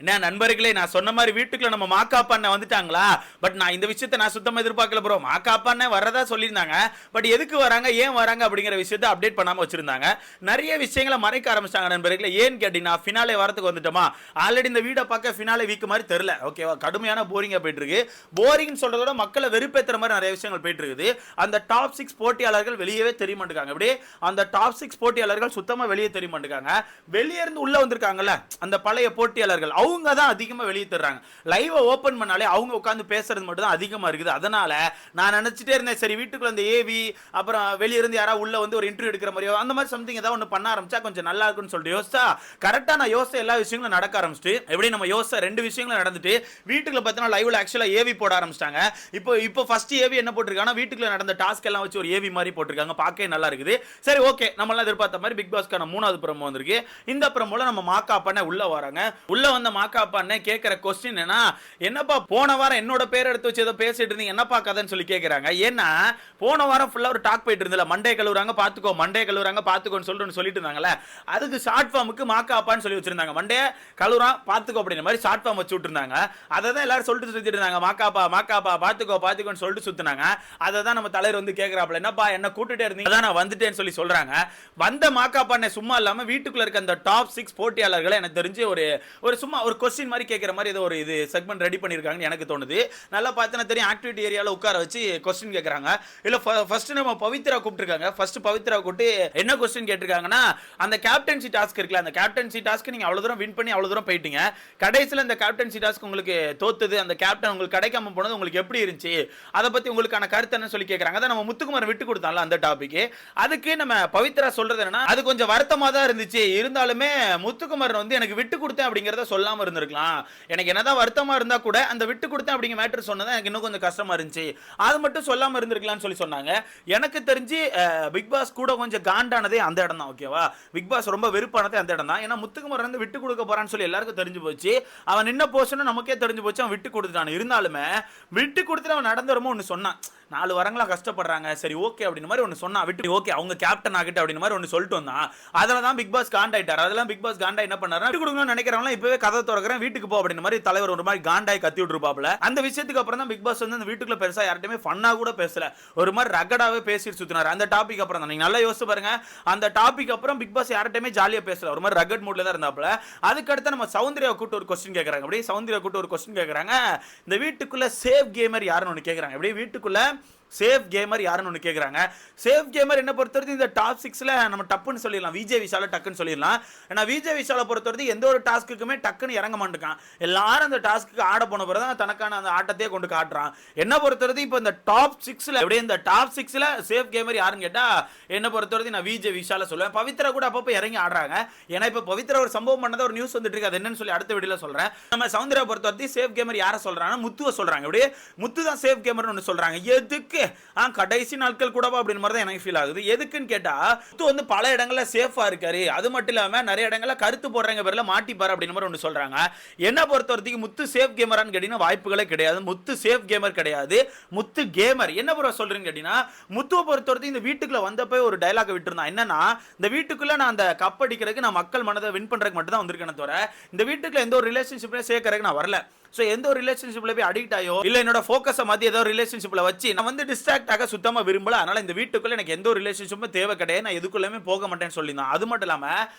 என்ன நண்பர்களே, நான் சொன்ன மாதிரி வீட்டுக்குள்ள நம்ம மாக்காப்பா அண்ணன் வந்துட்டாங்களா? பட் நான் இந்த விஷயத்தை நான் சுத்தமா எதிர்பார்க்கல ப்ரோ. மாக்காப்பா அண்ணன் வரதா சொல்லியிருந்தாங்க. பட் எதுக்கு வராங்க, ஏன் வராங்க அப்படிங்கிற விஷயத்தை அப்டேட் பண்ணாம வச்சிருந்தாங்க. நிறைய விஷயங்களை மறைக்க ஆரம்பிச்சாங்க நண்பர்களே. ஏன்னு கேட்டீங்கன்னா, ஃபினாலே வரத்துக்கு வந்துட்டோமா? ஆல்ரெடி இந்த வீடை பார்க்க ஃபினாலே வீக் மாதிரி தெரியல. ஓகேவா? கடுமையான போரிங்கா போயிட்டு இருக்கு. போரிங் சொல்றதோட மக்களை வெறுப்பேத்துற மாதிரி நிறைய விஷயங்கள் போயிட்டு இருக்குது. அந்த டாப் 6 போட்டியாளர்கள் வெளியவே தெரிய மாட்டாங்க. அப்படியே அந்த டாப் 6 போட்டியாளர்கள் சுத்தமா வெளியே தெரிய மாட்டாங்க. வெளியே இருந்து உள்ள வந்திருக்காங்கல்ல, அந்த பழைய போட்டியாளர்கள் அவங்க தான் அதிகமா வெளியே தர்றாங்க. லைவ் ஓபன் பண்ணாலே அவங்க உட்கார்ந்து பேசுறது மட்டும் தான் அதிகமா இருக்குது. அதனால நான் நினைச்சிட்டே இருந்தேன், சரி வீட்டுக்குள்ள அந்த ஏவி அப்புறம் வெளிய இருந்து யாரா உள்ள வந்து ஒரு இன்டர்வியூ எடுக்கிற மாதிரியோ அந்த மாதிரி சம்திங் ஏதாவது ஒன்று பண்ண ஆரம்பிச்சா கொஞ்சம் நல்லா இருக்கும்னு சொல்லிட்டு யோசிச்சா கரெக்டா நான் யோசிச்ச எல்லா விஷயங்களும் நடக்க ஆரம்பிச்சிட்டு, எப்படி நம்ம யோசிச்ச ரெண்டு விஷயங்களும் நடந்துட்டு வீட்டுக்குள்ள பார்த்தா லைவ்ல ஆக்சுவலா ஏவி போட ஆரம்பிச்சிட்டாங்க. இப்போ ஃபர்ஸ்ட் ஏவி என்ன போட்டிருக்காங்கன்னா, வீட்டுக்குள்ள நடந்த டாஸ்க் எல்லாம் வச்சு ஒரு ஏவி மாதிரி போட்டிருக்காங்க. பார்க்கவே நல்லா இருக்குது. சரி ஓகே, நம்ம எல்லாம் எதிர்பார்த்த மாதிரி பிக் பாஸ்க்கான 3வது ப்ரோமோ வந்திருக்கு. இந்த ப்ரோமோல நம்ம மாக்காப்பானே உள்ள வராங்க. உள்ள வந்த மாக்காப்பானே கேட்கிற क्वेश्चन என்னப்பா போன வாரம் என்னோட பேர் எடுத்து வச்சு ஏதோ பேசிட்டு இருந்தீங்க, என்னப்பா கதைன்னு சொல்லி கேக்குறாங்க. ஏன்னா போன வாரம் ஃபுல்லா ஒரு டாக் போயிட்டு இருந்தல, மண்டே கழுவுறாங்க பாத்துக்கோன்னு சொல்லிட்டு இருந்தாங்கல்ல, அதுக்கு ஷார்ட் ஃபார்முக்கு மாக்காப்பான்னு சொல்லி வச்சிருந்தாங்க. மண்டே கழுவுறான் பாத்துக்கோ அப்படிங்கிற மாதிரி ஷார்ட் ஃபார்ம் வச்சு விட்டுருந்தாங்க. அதை தான் எல்லாரும் சொல்லிட்டு சுத்திட்டு இருந்தாங்க. மாக்காப்பா பாத்துக்கோன்னு சொல்லிட்டு சுத்தினாங்க. அதை தான் நம்ம தலைவர் வந்து கேட்கிறாப்ல, என்னப்பா என்ன கூட்டிட்டே இருந்தீங்க, அதான் நான் வந்துட்டேன்னு சொல்லி சொல்றாங்க. வந்த மாக்காப்பானே சும்மா இல்லாம வீட்டுக்குள்ள இருக்க அந்த டாப் 6 போட்டியாளர்களை எனக்கு தெரிஞ்சு ஒரு சும்மா ஒரு क्वेश्चन மாதிரி கேட்கிற மாதிரி ஏதோ ஒரு இது செக்மெண்ட் ரெடி பண்ணிருக்காங்கன்னு எனக்கு தோணுது. நல்லா பார்த்தா தெரியும், ஆக்டிவிட்டி ஏரியால உட்கார வச்சு क्वेश्चन கேக்குறாங்க. இல்ல ஃபர்ஸ்ட் நம்ம பவித்ரா கூப்பிட்டுருக்காங்க. ஃபர்ஸ்ட் பவித்ரா கூப்பிட்டு என்ன क्वेश्चन கேட்டிருக்காங்கன்னா, அந்த கேப்டன்சி டாஸ்க் இருக்குல்ல, அந்த கேப்டன்சி டாஸ்க் நீங்க அவ்வளவு தூரம் வின் பண்ணி அவ்வளவு தூரம் போயிட்டீங்க, கடைசியில் அந்த கேப்டன்சி டாஸ்க் உங்களுக்கு தோத்துது, அந்த கேப்டன் உங்களுக்கு கிடைக்காம போனது உங்களுக்கு எப்படி இருந்துச்சு, அதை பத்தி உங்களுக்கான கருத்து என்ன சொல்லி கேக்குறாங்க. அதான் நம்ம முத்துக்குமார் விட்டு கொடுத்தால அந்த டாபிக். அதுக்கு நம்ம பவித்ரா சொல்றது என்னன்னா, அது கொஞ்சம் வருத்தமா தான் இருந்துச்சு, இருந்தாலுமே முத்துக்குமார் வந்து எனக்கு விட்டு கொடுத்தேன் அப்படிங்கறத சொல்லாம இருந்திருக்கலாம். எனக்கு என்னதான் வருத்தமா இருந்தா கூட அந்த விட்டு கொடுத்தேன் அப்படிங்கிற மேட்டர் சொன்னது எனக்கு இன்னும் கொஞ்சம் கஷ்டமா இருந்துச்சு, அது மட்டும் சொல்லாம இருந்திருக்கலாம்னு சொல்லி சொன்னாங்க. எனக்கு தெரிஞ்சு பிக் பாஸ் கூட கொஞ்சம் காண்டானதே அந்த இடம் தான். ஓகேவா? பிக் பாஸ் ரொம்ப வெறுப்பானதே அந்த இடம் தான். ஏன்னா முத்துக்குமார் வந்து விட்டு கொடுக்க போறான்னு சொல்லி எல்லாருக்கும் தெரிஞ்சு போச்சு. அவன் நின்ன போஷனும் நமக்கே தெரிஞ்சு போச்சு, அவன் விட்டு கொடுத்துட்டான். இருந்தாலுமே விட்டு கொடுத்துட்டு அவன் நடந்து வரும்போது ஒன்று சொன்னான், 4 வரங்களா கஷ்டப்படுறாங்க, சரி ஓகே அப்படின்னு மாதிரி ஒன்று சொன்னா, விட்டு ஓகே அவங்க கேப்டன் ஆகிட்டு அப்படின்னு மாதிரி ஒன்று சொல்லிட்டு வந்தான். அதில் தான் பிக் பாஸ் காண்டாயிட்டார். அதெல்லாம் பிக் பாஸ் காண்டா என்ன பண்ணாரு, விட்டு கொடுக்கணும்னு நினைக்கிறவங்க இப்பவே கதை திறக்கிறேன் வீட்டுக்கு போ அப்படின்னு மாதிரி தலைவர் ஒரு மாதிரி காண்டாய் கத்தி விட்டுருப்பாப்ல. அந்த விஷயத்துக்கு அப்புறம் தான் பிக் பாஸ் வந்து அந்த வீட்டுக்குள்ள பெருசா யார்கிட்டயுமே ஃபன்னா கூட பேசல, ஒரு மாதிரி ரகடாவே பேசிட்டு சுத்தினார். அந்த டாபிக் அப்புறம் தான் நீங்க நல்லா யோசிச்சு பாருங்க, அந்த டாபிக் அப்புறம் பிக் பாஸ் யார்கிட்டயுமே ஜாலியா பேசல, ஒரு மாதிரி ரகட் மூட்ல தான் இருந்தாப்ல. அதுக்கு அடுத்து நம்ம சௌந்தர்யா கூட்டு ஒரு क्वेश्चन கேக்குறாங்க. அப்படியே சௌந்தர்யா கூட்டு ஒரு क्वेश्चन கேக்குறாங்க, இந்த வீட்டுக்குள்ள சேஃப் கேமர் யாருன்னு ஒன்று கேக்குறாங்க. அப்படியே வீட்டுக்குள்ள சேஃப் கேமர் யாருன்னு ஒன்று கேட்குறாங்க. சேஃப் கேமர் என்ன பொறுத்தவரைக்கும் இந்த டாப் 6ல நம்ம டப்புன்னு சொல்லிடலாம், விஜய் விஷால டக்குன்னு சொல்லிடலாம். ஏன்னா விஜய் விஷாலை பொறுத்தவரைக்கும் எந்த ஒரு டாஸ்க்குமே டக்குன்னு இறங்க மாட்டேங்கான். எல்லாரும் அந்த டாஸ்க்கு ஆட போன பிறகு தான் தனக்கான அந்த ஆட்டத்தையே கொண்டு காட்டுறான். என்ன பொறுத்தவரைக்கும் இப்போ இந்த டாப் 6ல அப்படியே இந்த டாப் 6ல சேஃப் கேமர் யாருன்னு கேட்டா என்ன பொறுத்தவரைக்கும் நான் விஜய் விஷால சொல்லுவேன். பவித்ரா கூட அப்பப்போ இறங்கி ஆடுறாங்க. ஏன்னா இப்போ பவித்ரா ஒரு சம்பவம் பண்ணதை ஒரு நியூஸ் வந்துட்டு இருக்கு, அது என்னன்னு சொல்லி அடுத்த வீடியோல சொல்றேன். நம்ம சௌந்தர்யா பொறுத்தவரைக்கும் சேஃப் கேமர் யாரை சொல்றாங்கன்னா முத்துவை சொல்றாங்க. அப்படியே முத்து தான் சேஃப் கேமர்னு ஒன்று சொல்றாங்க. எதுக்கு கடைசி நாட்கள் கூடவா அப்படின்னு மாதிரி தான் எனக்கு ஃபீல் ஆகுது. எதுக்குன்னு கேட்டா முத்து வந்து பல இடங்கள்ல சேஃபா இருக்காரு, அது மட்டும் இல்லாம நிறைய இடங்கள்ல கருத்து போடுறவங்க பேர்ல மாட்டிப்பாரு அப்படின்னு மாதிரி ஒன்று சொல்றாங்க. என்ன பொறுத்தவரைக்கும் முத்து சேஃப் கேமரான்னு கேட்டீங்கன்னா வாய்ப்புகளே கிடையாது. முத்து சேஃப் கேமர் கிடையாது, முத்து கேமர். என்ன பொறுத்த சொல்றீங்க கேட்டீங்கன்னா, முத்துவை பொறுத்தவரைக்கும் இந்த வீட்டுக்குள்ள வந்தப்போ ஒரு டயலாக் விட்டுருந்தான். என்னன்னா, இந்த வீட்டுக்குள்ள நான் அந்த கப் அடிக்கிறதுக்கு நான் மக்கள் மனதை வின் பண்றதுக்கு மட்டும் தான் வந்திருக்கேன் தவிர இந்த வீட்டுக்குள்ள எந்த ஒரு ரிலேஷன்ஷிப்ல சேர்க்கறதுக்கு நான் வரல. சோ எந்த ஒரு ரிலேஷன்ஷிப்ல போய் அடிக்ட் ஆயோ இல்ல என்னோட ஃபோக்கஸை மாத்தி ஏதோ ரிலேஷன்ஷிப்ல வச்சு நான் வந்து டிஸ்ட்ராக்ட் ஆக சுத்தமா விரும்பல. அதனால இந்த வீட்டுக்குள்ள எனக்கு எந்த ஒரு ரிலேஷன்ஷிப்பும் தேவை கிடையாது, நான் எதுக்குள்ளேயுமே போக மாட்டேன்னு சொல்லியிருந்தான். அது மட்டும் இல்லாம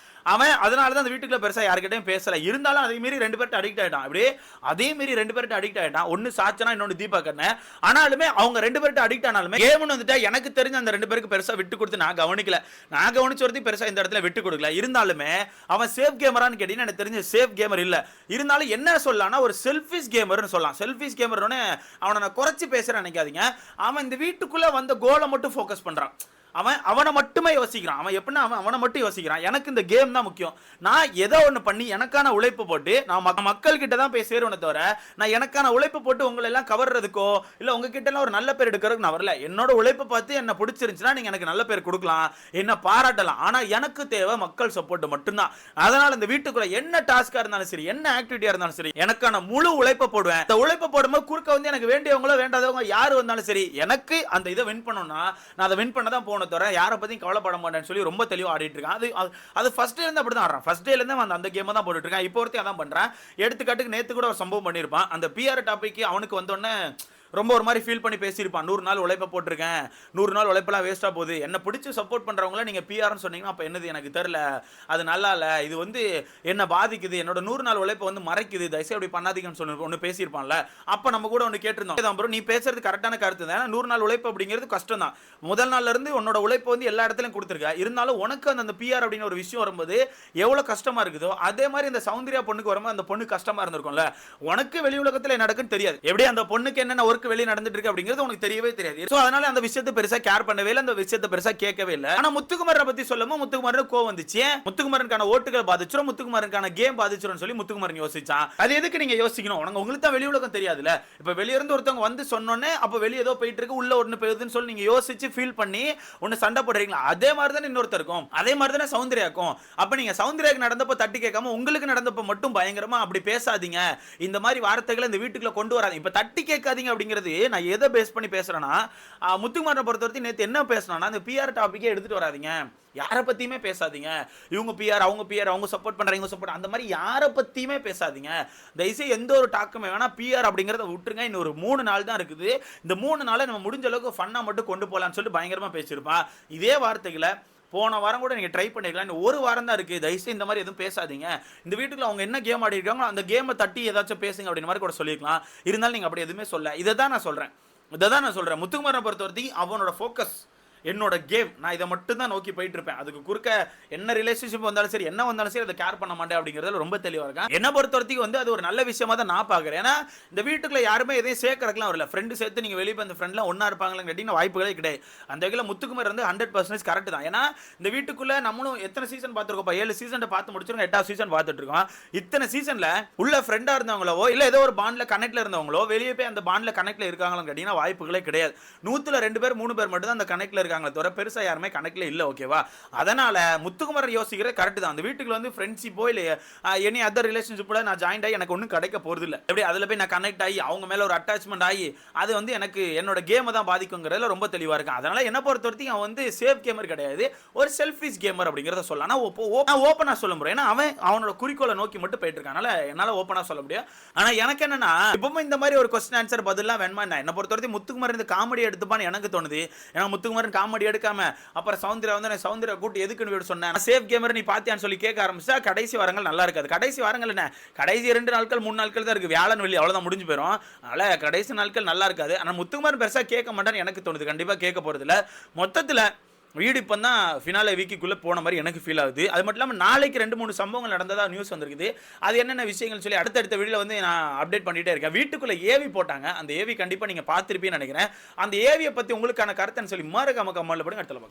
அவன் அதனால தான் அந்த வீட்டுக்குள்ள பெருசா யார்கிட்டயும் பேசல. இருந்தாலும் அதே மீறி 2 பேர்ட்ட அடிக்ட் ஆயிட்டான். அப்படியே அதே மீறி 2 பேர்ட்ட அடிக்ட் ஆயிட்டான். ஒன்னு சாச்சனா இன்னொன்னு தீபக் அண்ணன். ஆனாலுமே அவங்க 2 பேர்ட்ட அடிக்ட் ஆனாலுமே கேம்னு வந்துட்டா எனக்கு தெரிஞ்ச அந்த 2 பேருக்கு பெருசா விட்டு கொடுத்து நான் கவனிக்கல. நான் கவனிச்ச வரது பெருசா இந்த இடத்துல விட்டு கொடுக்கல. இருந்தாலுமே அவன் சேஃப் கேமரான்னு கேட்டீங்கன்னா எனக்கு தெரிஞ்ச சேஃப் கேமர் இல்ல. இருந்தாலும் என்ன சொல்லலாம்னா ஒரு செல்ஃபிஷ் கேமர்னு சொல்லலாம். செல்ஃபிஷ் கேமர்னு அவனை நான் குறைச்சி பேசுறேன் நினைக்காதீங்க. அவன் இந்த வீட்டுக்குள்ள வந்த கோலை மட்டும் ஃபோக்கஸ் பண்றான். அவனை மட்டுமே யோசிக்கிறான். அவன் எப்படின்னா அவனை மட்டும் யோசிக்கிறான். எனக்கு இந்த கேம் தான் முக்கியம், நான் ஏதோ ஒன்று பண்ணி எனக்கான உழைப்பு போட்டு நான் மக்கள் கிட்ட தான் போய் சேருவனே தவிர நான் எனக்கான உழைப்பு போட்டு உங்களை எல்லாம் கவர்றதுக்கோ இல்லை உங்ககிட்ட எல்லாம் ஒரு நல்ல பேர் எடுக்கிறதுக்கு நான் வரல. என்னோட உழைப்பை பார்த்து என்ன பிடிச்சிருந்துச்சுன்னா நீங்க எனக்கு நல்ல பேர் கொடுக்கலாம், என்ன பாராட்டலாம். ஆனா எனக்கு தேவை மக்கள் சப்போர்ட் மட்டும்தான். அதனால இந்த வீட்டுக்குள்ள என்ன டாஸ்கா இருந்தாலும் சரி, என்ன ஆக்டிவிட்டியா இருந்தாலும் சரி, எனக்கான முழு உழைப்பை போடுவேன். இந்த உழைப்பை போடும்போது குறுக்க வந்து எனக்கு வேண்டியவங்களோ வேண்டாதவங்க யாரு வந்தாலும் சரி, எனக்கு அந்த இதை வின் பண்ணணும்னா நான் அதை வின் பண்ண தான் போகணும். பண்ணுவ தவிர யாரை பத்தியும் கவலைப்பட மாட்டேன்னு சொல்லி ரொம்ப தெளிவா ஆடிட்டு இருக்கான். அது ஃபர்ஸ்ட் டேல இருந்து அப்படிதான் ஆடுறான். ஃபர்ஸ்ட் டேல இருந்து அந்த கேம் தான் போட்டுட்டு இருக்கான். இப்போ ஒருத்தன் அதான் பண்றான். எடுத்துக்காட்டுக்கு நேத்து கூட ஒரு சம்பவம் பண்ணிருப்பான். அந்த பிஆர் டாபிக் அவனுக்கு வந்தோடனே ரொம்ப ஒரு மாதிரி ஃபீல் பண்ணி பேசியிருப்பான். 100 நாள் உழைப்ப போட்டிருக்கேன், 100 நாள் உழைப்பெல்லாம் வேஸ்டா போகுது, என்ன பிடிச்சி சப்போர்ட் பண்றவங்கள நீங்க பிஆர்னு சொன்னீங்கன்னா அப்ப என்னது எனக்கு தெரியல, அது நல்லா இல்ல, இது வந்து என்ன பாதிக்குது, என்னோட 100 நாள் உழைப்ப வந்து மறைக்குது, தயவுசெய்து அப்படி பண்ணாதீங்கன்னு சொல்லி ஒன்று பேசியிருப்பான்ல. அப்ப நம்ம கூட ஒன்று கேட்டிருந்தோம் ப்ரோ, நீ பேசுறது கரெக்டான கருத்து தான். 100 நாள் உழைப்பு அப்படிங்கிறது கஷ்டம் தான். முதல் நாள்ல இருந்து உன்னோட உழைப்பு வந்து எல்லா இடத்துலையும் கொடுத்துருக்க, இருந்தாலும் உனக்கு அந்த பிஆர் அப்படின்னு ஒரு விஷயம் வரும்போது எவ்வளவு கஷ்டமா இருக்குதோ அதே மாதிரி இந்த சௌந்தர்யா பொண்ணுக்கு வரும்போது அந்த பொண்ணு கஷ்டமா இருந்திருக்கும்ல. உனக்கு வெளி உலகத்துல நடக்குன்னு தெரியாது, எப்படி அந்த பொண்ணுக்கு என்னென்ன ஒர்க் வெளியே நடந்துட்டு இருக்கு அப்படிங்கிறது உனக்கு தெரியவே தெரியாது. சோ அதனால அந்த விஷயத்தை பெருசா கேர் பண்ணவே இல்லை, அந்த விஷயத்தை பெருசா கேட்கவே இல்லை. ஆனா முத்துக்குமாரனை பத்தி சொல்லும்போது முத்துக்குமாரன் கோவம் வந்துச்சு. முத்துக்குமாரனுக்கான ஓட்டுகள் பாதிச்சிரும், முத்துக்குமாரனுக்கான கேம் பாதிச்சிரும் சொல்லி முத்துக்குமாரன் யோசிச்சான். அது எதுக்கு நீங்க யோசிக்கணும்? உங்களுக்கு தான் வெளி உலகம் தெரியாதுல. இப்ப வெளிய இருந்து ஒருத்தவங்க வந்து சொன்னோனே அப்ப வெளிய ஏதோ போயிட்டு இருக்கு, உள்ள ஒண்ணு போகுதுன்னு சொல்லி நீங்க யோசிச்சு ஃபீல் பண்ணி ஒன்னு சண்டை போடுறீங்களா? அதே மாதிரி தான் இன்னொருத்தருக்கும், அதே மாதிரி தான் சௌந்தர்யாக்கும். அப்ப நீங்க சௌந்தர்யாக்கு நடந்தப்ப தட்டி கேட்காம உங்களுக்கு நடந்தப்ப மட்டும் பயங்கரமா அப்படி பேசாதீங்க, இந்த மாதிரி வார்த்தைகளை இந்த வீட்டுக்குள்ள கொண்டு வராதீங்க. இப்ப தட்டி கேட்காதீங்க அப்படிங்கிறது நான் எதை பேஸ் பண்ணி பேசுறேன்னா, முத்துக்குமாரனை பொறுத்தவரைக்கும் நேத்து என்ன பேசினா இந்த பிஆர் டாபிக்கே எடுத்துட்டு வராதீங்க, யாரை பத்தியுமே பேசாதீங்க, இவங்க பிஆர் அவங்க சப்போர்ட் பண்றாங்க, இவங்க சப்போர்ட், அந்த மாதிரி யாரை பத்தியுமே பேசாதீங்க, தயவுசெய்து எந்த ஒரு டாக்குமே வேணா, பிஆர் அப்படிங்கறத விட்டுருங்க, இன்னும் ஒரு 3 நாள் தான் இருக்குது, இந்த 3 நாளை நம்ம முடிஞ்ச அளவுக்கு ஃபன்னா மட்டும் கொண்டு போலாம்னு சொல்லிட்டு பயங்கரமா பேசியிருப்பான். இதே வார்த்தைகளை போன வாரம் கூட நீங்க ட்ரை பண்ணிருக்கலாம், ஒரு வாரம் தான் இருக்கு, தயவுசெய்து இந்த மாதிரி எதுவும் பேசாதீங்க, இந்த வீட்டுக்குள்ள அவங்க என்ன கேம் ஆடி இருக்காங்களோ அந்த கேமை தட்டி ஏதாச்சும் பேசுங்க அப்படின்னு மாதிரி கூட சொல்லிருக்கலாம். இருந்தாலும் நீங்க அப்படி எதுவுமே சொல்ல. இதை தான் நான் சொல்றேன். முத்துக்குமாரனை பொறுத்தவரைக்கும் அவனோட ஃபோக்கஸ் என்னோட கேம், நான் இதை மட்டும் தான் நோக்கி போயிட்டு இருப்பேன். அதுக்கு குறுக்க என்ன ரிலேஷன்ஷிப் வந்தாலும் சரி, என்ன வந்தாலும் சரி, அதை கேர் பண்ண மாட்டேன் அப்படிங்கிறதுல ரொம்ப தெளிவா இருக்கேன். என்ன பொறுத்தவரைக்கும் வந்து அது ஒரு நல்ல விஷயமா தான் நான் பாக்குறேன். ஏன்னா இந்த வீட்டுக்குள்ள யாருமே எதையும் சேர்க்கறதுலாம் வரல, ஃப்ரெண்டு சேர்த்து நீங்க வெளியே அந்த ஃப்ரெண்ட்லாம் ஒன்னா இருப்பாங்களான்னு கேட்டீங்கன்னா வாய்ப்புகளே கிடையாது. அந்த வகையில் முத்துக்குமார் வந்து 100% கரெக்ட் தான். ஏன்னா இந்த வீட்டுக்குள்ள நம்மளும் எத்தனை சீசன் பார்த்துருக்கோம், 7 சீசன் பார்த்து முடிச்சிருக்கோம், 8வது சீசன் பார்த்துட்டு இருக்கோம். இத்தனை சீசன்ல உள்ள ஃப்ரெண்டா இருந்தவங்களோ இல்ல ஏதோ ஒரு பாண்ட்ல கனெக்ட்ல இருந்தவங்களோ வெளியே போய் அந்த பாண்ட்ல கனெக்ட்ல இருக்காங்களான்னு கேட்டீங்கன்னா வாய்ப்புகளே கிடையாது. 100ல 2 பேர் 3 பேர் மட்டும் தான் அந்த கனெக்ட்ல இருக்காங்களே தவிர பெருசா யாருமே கணக்குல இல்ல. ஓகேவா? அதனால முத்துக்குமாரன் யோசிக்கிறது கரெக்ட் தான். அந்த வீட்டுக்குள்ள வந்து ஃப்ரெண்ட்ஷிப்போ இல்ல எனி அதர் ரிலேஷன்ஷிப்ல நான் ஜாயின் ஆகி எனக்கு ஒன்றும் கிடைக்க போறது இல்லை. எப்படி அதுல போய் நான் கனெக்ட் ஆகி அவங்க மேல ஒரு அட்டாச்மெண்ட் ஆகி அது வந்து எனக்கு என்னோட கேமை தான் பாதிக்குங்கிறதுல ரொம்ப தெளிவா இருக்கேன். அதனால என்ன பொறுத்தவரைக்கும் அவன் வந்து சேஃப் கேமர் கிடையாது, ஒரு செல்ஃபிஷ் கேமர் அப்படிங்கிறத சொல்லலாம். நான் ஓப்பனா சொல்ல முடியும், ஏன்னா அவனோட குறிக்கோளை நோக்கி மட்டும் போயிட்டு இருக்கான். என்னால ஓப்பனா சொல்ல முடியும். ஆனா எனக்கு என்னன்னா இப்பவும் இந்த மாதிரி ஒரு கொஸ்டின் ஆன்சர் பதிலாம் வேணுமா? என்ன பொறுத்தவரைக்கும் முத்துக்குமாரன் இந்த காமெடி எடுத்துப்பான்னு எனக்கு தோணுது. ஏன்னா முத்துக்குமாரன் காமெடி எடுக்காம அப்புறம் சௌந்தர்யா வந்து நான் சௌந்தர்யா கூட்டி எதுக்குன்னு வீடு சொன்னேன், சேஃப் கேமர் நீ பாத்தியான்னு சொல்லி கேட்க ஆரம்பிச்சா கடைசி வாரங்கள் நல்லா இருக்காது. கடைசி வாரங்கள் என்ன, கடைசி 2 நாட்கள் 3 நாட்கள் தான் இருக்கு, வியாழன் வெள்ளி அவ்வளவுதான் முடிஞ்சு போயிடும். அதனால கடைசி நாட்கள் நல்லா இருக்காது. ஆனா முத்துக்குமாரன் பெருசா கேட்க மாட்டான்னு எனக்கு தோணுது. கண்டிப்பா கேட்க போறது இல்ல. மொத்தத்துல வீடு இப்போ தான் ஃபினாலே வீக்குள்ளே போன மாதிரி எனக்கு ஃபீல் ஆகுது. அது மட்டும் இல்லாமல் நாளைக்கு 2-3 சம்பவங்கள் நடந்ததா நியூஸ் வந்திருக்குது. அது என்னென்ன விஷயங்கள் சொல்லி அடுத்தடுத்த வீடியோவில் வந்து நான் அப்டேட் பண்ணிகிட்டே இருக்கேன். வீட்டுக்குள்ளே ஏவி போட்டாங்க, அந்த ஏவி கண்டிப்பாக நீங்கள் பார்த்துருப்பீங்கன்னு நினைக்கிறேன். அந்த ஏவியை பற்றி உங்களுக்கான கருத்துன்னு சொல்லி மறக்காம கமெண்ட்ல போடுங்க. அடுத்த